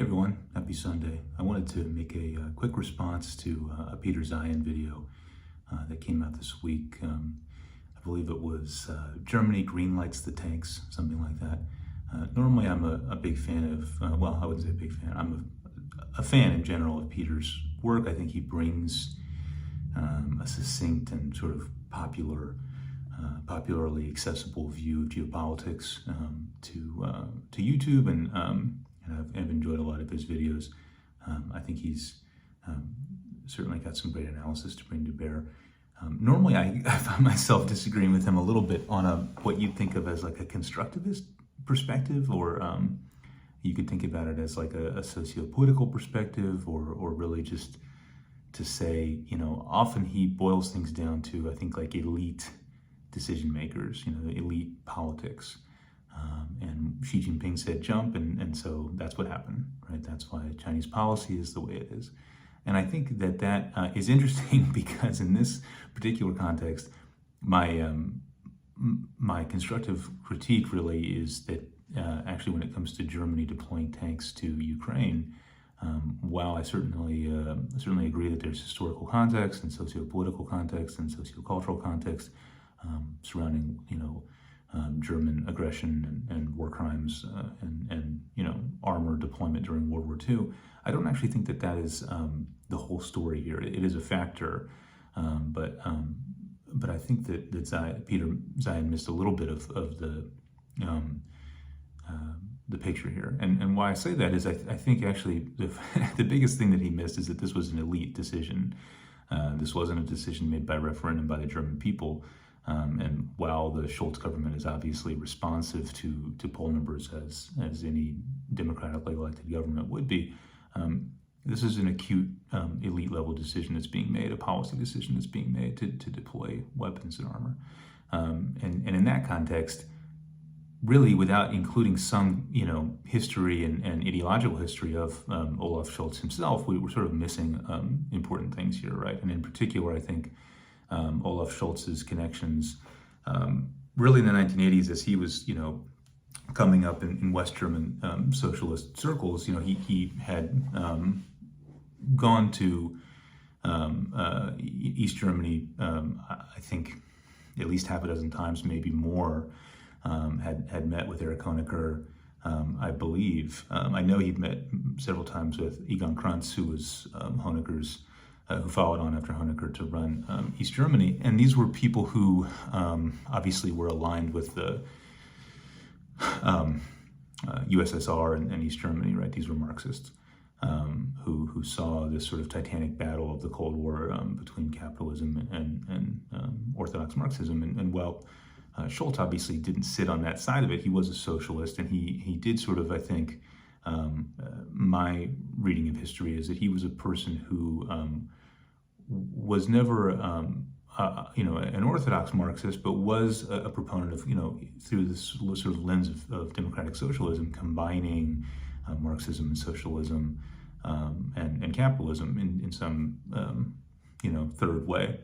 Hey everyone, happy Sunday. I wanted to make a quick response to a Peter Zeihan video that came out this week. I believe it was Germany greenlights the tanks, something like that. Normally I'm a big fan of, well, I wouldn't say a big fan, I'm a fan in general of Peter's work. I think he brings a succinct and sort of popularly accessible view of geopolitics to YouTube, and I've enjoyed a lot of his videos. I think he's certainly got some great analysis to bring to bear. Normally I find myself disagreeing with him a little bit on what you'd think of as like a constructivist perspective, or you could think about it as like a socio-political perspective, or really just to say, often he boils things down to, I think, like elite decision makers, elite politics. And Xi Jinping said jump, and so that's what happened, right? That's why Chinese policy is the way it is. And I think that is interesting because in this particular context, my constructive critique really is that actually when it comes to Germany deploying tanks to Ukraine, while I certainly agree that there's historical context and socio-political context and socio-cultural context surrounding, German aggression and war crimes and armor deployment during World War II, I don't actually think that is the whole story here. It is a factor, but I think that Peter Zeihan missed a little bit of the picture here. And why I say that is I think actually the biggest thing that he missed is that this was an elite decision. This wasn't a decision made by referendum by the German people. And while the Schultz government is obviously responsive to poll numbers as any democratically elected government would be, this is an acute elite level decision that's being made, a policy decision that's being made to deploy weapons and armor. And in that context, really without including some history and ideological history of Olaf Scholz himself, we're sort of missing important things here, right? And in particular, I think Olaf Scholz's connections really in the 1980s, as he was coming up in West German socialist circles, he had gone to East Germany, I think at least half a dozen times, maybe more. Had met with Erich Honecker, I believe. I know he'd met several times with Egon Krenz, who was Honecker's, who followed on after Honecker to run East Germany. And these were people who obviously were aligned with the USSR and East Germany, right? These were Marxists who saw this sort of titanic battle of the Cold War between capitalism and Orthodox Marxism. And while Scholz obviously didn't sit on that side of it, he was a socialist, and he did sort of, I think, my reading of history is that he was a person who was never, an Orthodox Marxist, but was a proponent of, through this sort of lens of democratic socialism, combining Marxism and socialism and capitalism in some, third way.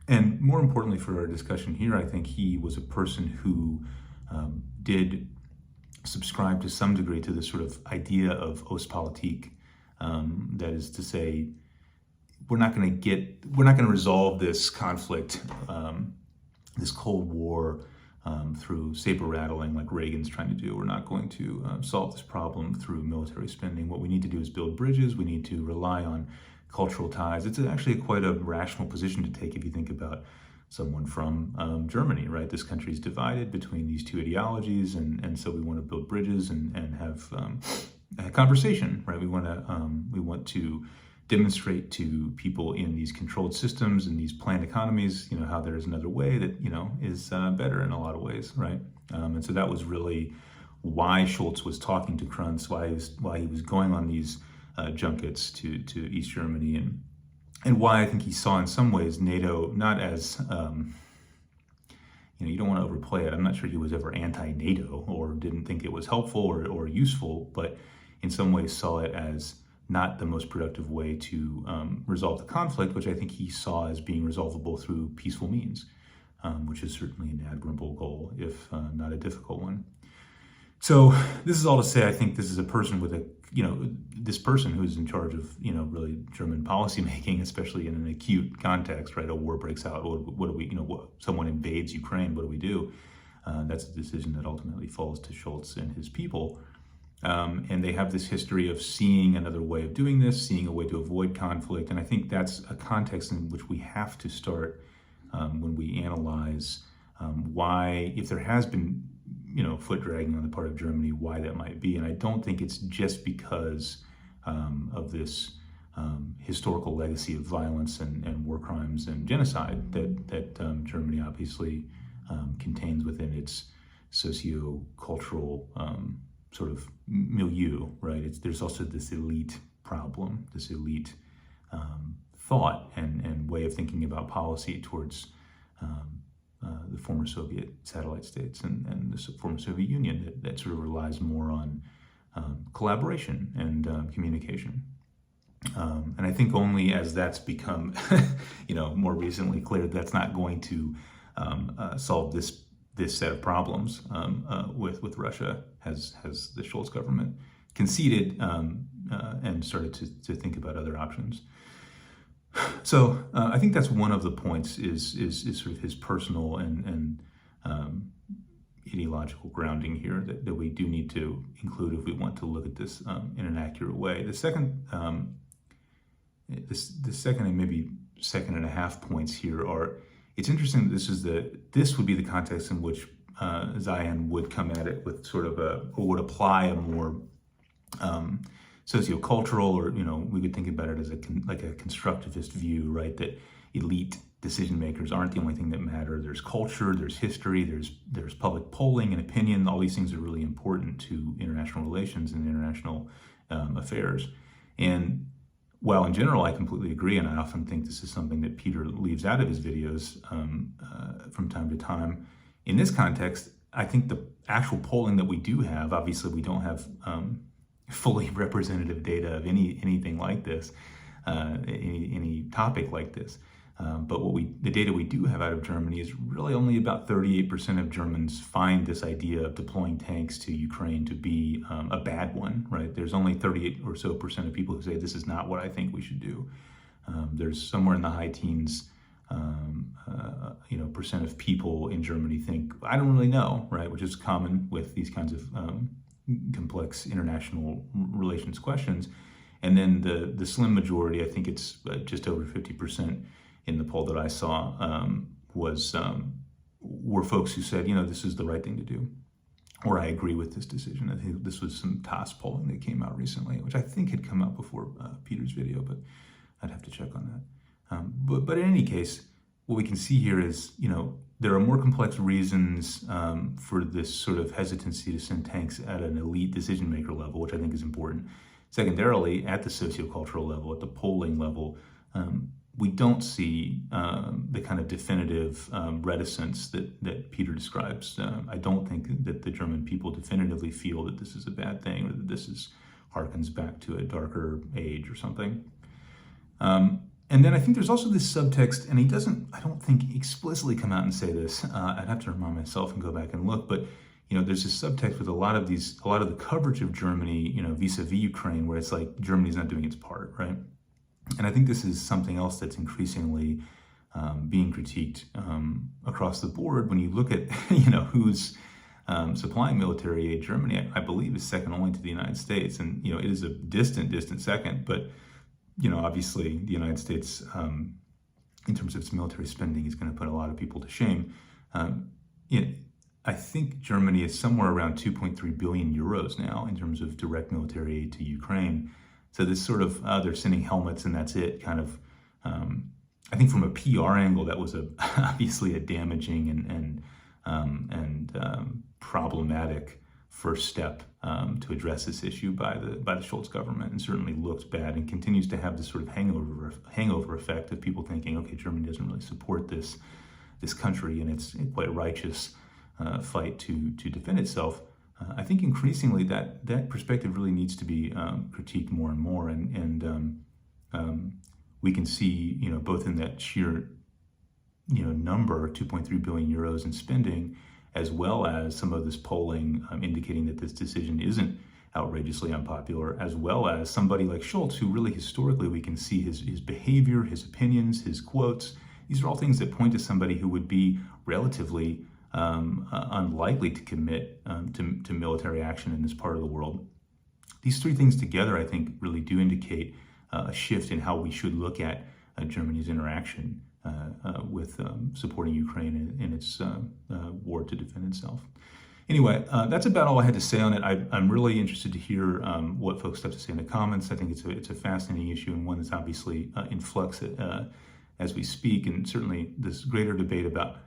And more importantly for our discussion here, I think he was a person who did subscribe to some degree to this sort of idea of Ostpolitik. That is to say, we're not going to resolve this conflict, this Cold War, through saber rattling like Reagan's trying to do. We're not going to solve this problem through military spending. What we need to do is build bridges. We need to rely on cultural ties. It's actually quite a rational position to take if you think about someone from Germany, right? This country is divided between these two ideologies, and so we want to build bridges and have a conversation, right? We want to demonstrate to people in these controlled systems and these planned economies, how there is another way that is better in a lot of ways, right? And so that was really why Scholz was talking to Krenz, why he was going on these junkets to East Germany, and why I think he saw in some ways NATO not as, you don't want to overplay it. I'm not sure he was ever anti-NATO or didn't think it was helpful or useful, but in some ways saw it as not the most productive way to resolve the conflict, which I think he saw as being resolvable through peaceful means, which is certainly an admirable goal, if not a difficult one. So this is all to say, I think this is a person with a this person who's in charge of, really German policymaking, especially in an acute context, right? A war breaks out. What do we, someone invades Ukraine. What do we do? That's a decision that ultimately falls to Scholz and his people. And they have this history of seeing another way of doing this, seeing a way to avoid conflict. And I think that's a context in which we have to start when we analyze why, if there has been, foot dragging on the part of Germany, why that might be. And I don't think it's just because of this historical legacy of violence and war crimes and genocide that Germany obviously contains within its socio-cultural sort of milieu, right? There's also this elite problem, this elite thought and way of thinking about policy towards the former Soviet satellite states and the former Soviet Union that sort of relies more on collaboration and communication. And I think only as that's become, more recently clear, that's not going to solve this set of problems with Russia, has the Scholz government conceded and started to think about other options. So I think that's one of the points is sort of his personal and ideological grounding here that we do need to include if we want to look at this in an accurate way. The second and maybe second and a half points here are, it's interesting that this would be the context in which Zeihan would come at it with sort of or would apply a more sociocultural, or we could think about it as a constructivist view, right? That elite decision makers aren't the only thing that matter. There's culture, there's history, there's public polling and opinion. All these things are really important to international relations and international affairs. And while in general I completely agree, and I often think this is something that Peter leaves out of his videos from time to time, in this context, I think the actual polling that we do have, obviously we don't have fully representative data of anything like this, any topic like this. But the data we do have out of Germany is really only about 38% of Germans find this idea of deploying tanks to Ukraine to be a bad one, right? There's only 38% or so of people who say this is not what I think we should do. There's somewhere in the high teens, percent of people in Germany think, I don't really know, right? Which is common with these kinds of complex international relations questions. And then the slim majority, I think it's just over 50% in the poll that I saw, were folks who said, this is the right thing to do, or I agree with this decision. I think this was some TASS polling that came out recently, which I think had come out before Peter's video, but I'd have to check on that. But in any case, what we can see here is, there are more complex reasons for this sort of hesitancy to send tanks at an elite decision maker level, which I think is important. Secondarily, at the sociocultural level, at the polling level, we don't see the kind of definitive reticence that Peter describes. I don't think that the German people definitively feel that this is a bad thing, or that this harkens back to a darker age or something. And then I think there's also this subtext, and he doesn't, I don't think, explicitly come out and say this. I'd have to remind myself and go back and look, but there's this subtext with a lot of the coverage of Germany, vis-a-vis Ukraine, where it's like Germany's not doing its part, right? And I think this is something else that's increasingly being critiqued across the board. When you look at, who's supplying military aid, Germany, I believe, is second only to the United States, and it is a distant second, but obviously the United States, in terms of its military spending, is going to put a lot of people to shame. I think Germany is somewhere around 2.3 billion euros now in terms of direct military aid to Ukraine. So this sort of, they're sending helmets and that's it, kind of, I think from a PR angle, that was obviously a damaging and problematic first step to address this issue by the Scholz government, and certainly looked bad and continues to have this sort of hangover effect of people thinking, okay, Germany doesn't really support this country and its quite righteous fight to defend itself. I think increasingly that perspective really needs to be critiqued more and more, and we can see, both in that sheer, number, 2.3 billion euros in spending, as well as some of this polling indicating that this decision isn't outrageously unpopular, as well as somebody like Schultz, who really historically we can see his behavior, his opinions, his quotes. These are all things that point to somebody who would be relatively unlikely to commit to military action in this part of the world. These three things together, I think, really do indicate a shift in how we should look at Germany's interaction with supporting Ukraine in its war to defend itself. Anyway, that's about all I had to say on it. I'm really interested to hear what folks have to say in the comments. I think it's a fascinating issue and one that's obviously in flux as we speak, and certainly this greater debate about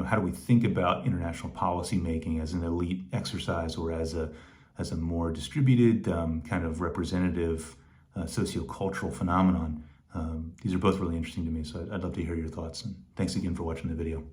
how do we think about international policy making as an elite exercise or as a more distributed kind of representative sociocultural phenomenon. These are both really interesting to me, so I'd love to hear your thoughts. And thanks again for watching the video.